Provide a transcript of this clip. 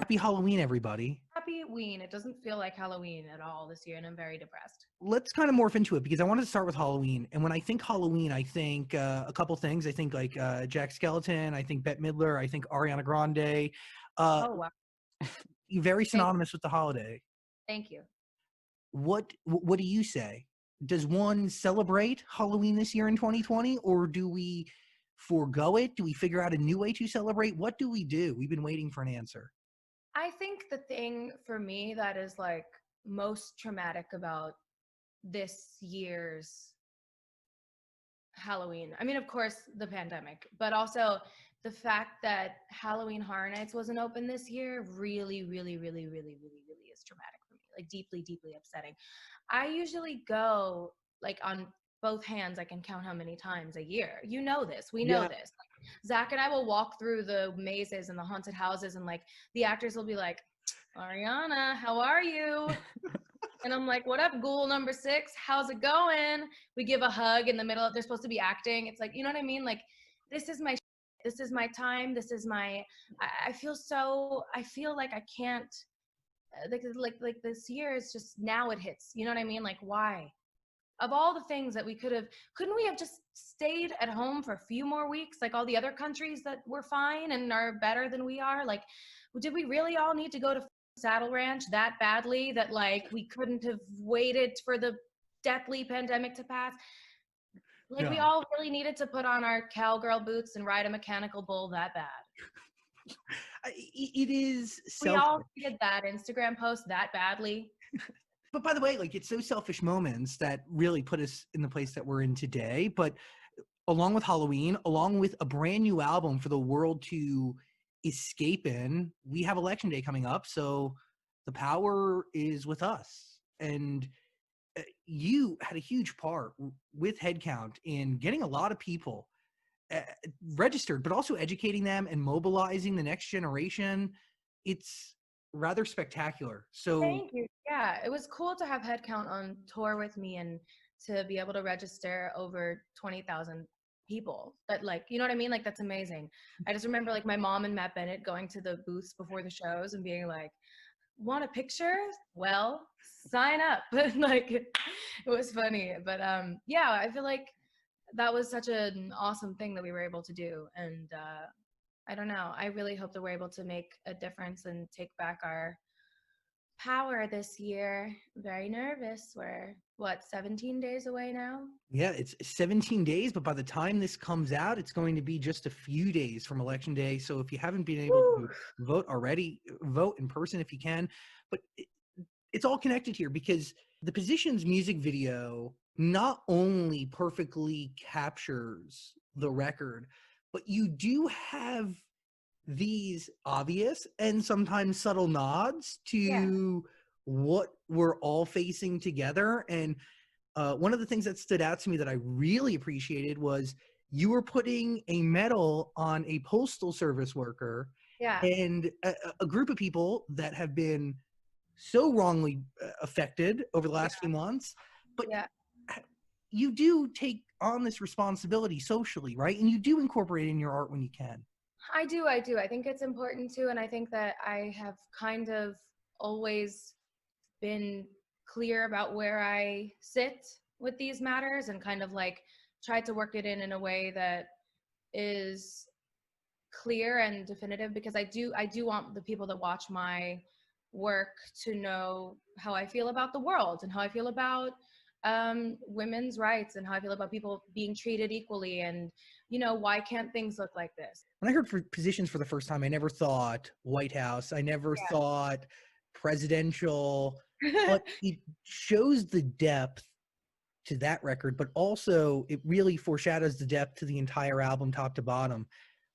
Happy Halloween, everybody. Happy Ween. It doesn't feel like Halloween at all this year, and I'm very depressed. Let's kind of morph into it because I wanted to start with Halloween. And when I think Halloween, I think a couple things. I think like Jack Skellington. I think Bette Midler. I think Ariana Grande. Uh, Oh, wow. very Thank, synonymous with the holiday. thank you. What do you say? Does one celebrate Halloween this year in 2020, or do we forego it? Do we figure out a new way to celebrate? What do we do? We've been waiting for an answer. I think the thing for me that is like most traumatic about this year's Halloween, I mean, of course, the pandemic, but also the fact that Halloween Horror Nights wasn't open this year really, really, really, really, really, really is traumatic for me. Like deeply, deeply upsetting. I usually go like on both hands, I can count how many times a year. You know this. We know Yeah. this. Like, Zach and I will walk through the mazes and the haunted houses, and like the actors will be like, Ariana, how are you? And I'm like, what up, ghoul number 6? How's it going? We give a hug in the middle. They're supposed to be acting. It's like, you know what I mean? Like, this is my this is my time. This is my I feel like I can't like this year is just now it hits. You know what I mean? Like, why? Of all the things that we couldn't we have just stayed at home for a few more weeks like all the other countries that were fine and are better than we are? Like, did we really all need to go to Saddle Ranch that badly that like we couldn't have waited for the deathly pandemic to pass? Like, we No. all really needed to put on our cowgirl boots and ride a mechanical bull that bad? It is We self. all needed that Instagram post that badly? But by the way, like it's those selfish moments that really put us in the place that we're in today. But along with Halloween, along with a brand new album for the world to escape in, we have election day coming up. So the power is with us. And you had a huge part with Headcount in getting a lot of people registered, but also educating them and mobilizing the next generation. It's rather spectacular. So Thank you. Yeah, it was cool to have Headcount on tour with me and to be able to register over 20,000 people. But like, you know what I mean? Like, that's amazing. I just remember like my mom and Matt Bennett going to the booths before the shows and being like, want a picture? Well, sign up. Like, it was funny. But yeah, I feel like that was such an awesome thing that we were able to do. And I don't know. I really hope that we're able to make a difference and take back our power this year. Very nervous. We're what, 17 days away now? yeah, it's 17 days, but by the time this comes out, it's going to be just a few days from Election Day. So if you haven't been able Woo. to vote already, vote in person if you can. But it's all connected here because the Positions music video not only perfectly captures the record, but you do have these obvious and sometimes subtle nods Yeah. to what we're all facing together. And one of the things that stood out to me that I really appreciated was you were putting a medal on a postal service worker Yeah. and a group of people that have been so wrongly affected over the last few months. But Yeah. you do take on this responsibility socially, right? And you do incorporate it in your art when you can. I do. I do. I think it's important too. And I think that I have kind of always been clear about where I sit with these matters and kind of like tried to work it in a way that is clear and definitive, because I do want the people that watch my work to know how I feel about the world and how I feel about women's rights and how I feel about people being treated equally, and why can't things look like this? When I heard for Positions for the first time, I never thought White House. I never thought presidential, but it shows the depth to that record, but also it really foreshadows the depth to the entire album top to bottom.